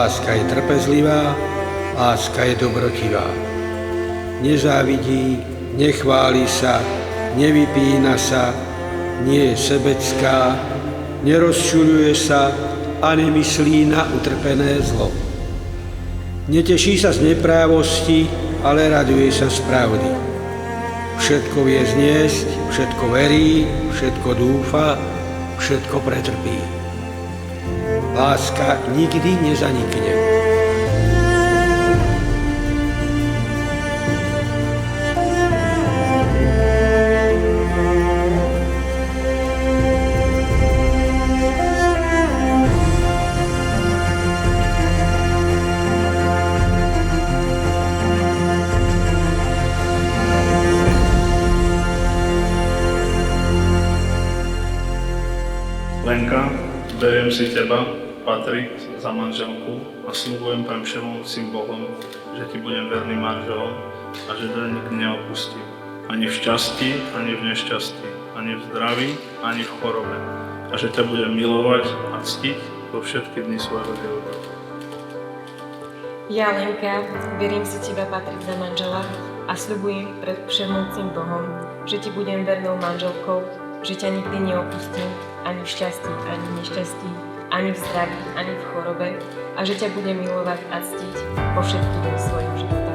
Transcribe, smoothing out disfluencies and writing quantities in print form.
Láska je trpezlivá, láska je dobrotivá. Nezávidí, nechváli sa, nevypína sa, nie je sebecká, nerozčuľuje sa a nemyslí na utrpené zlo. Neteší sa z neprávosti, ale raduje sa z pravdy. Všetko vie zniesť, všetko verí, všetko dúfa, všetko pretrpí. Láska nikdy nezanikne. Lenka, beriem si teba, Patrik, za manželku a sľubujem pred všemovúcim Bohom, že ti budem verný manželom a že ťa nikdy neopustím. Ani v šťastí, ani v nešťastí, ani v zdraví, ani v chorobe. A že ťa budem milovať a ctiť vo všetky dni svojho života. Ja, Lenka, verím si teba, Patrik, za manžela a sľubujem pred všemovúcim Bohom, že ti budem vernou manželkou, že ťa nikdy neopustím, ani v šťastí, ani v nešťastí, ani v zdraví, ani v chorobe a že ťa budem milovať a ctiť po všetky dni svojho života.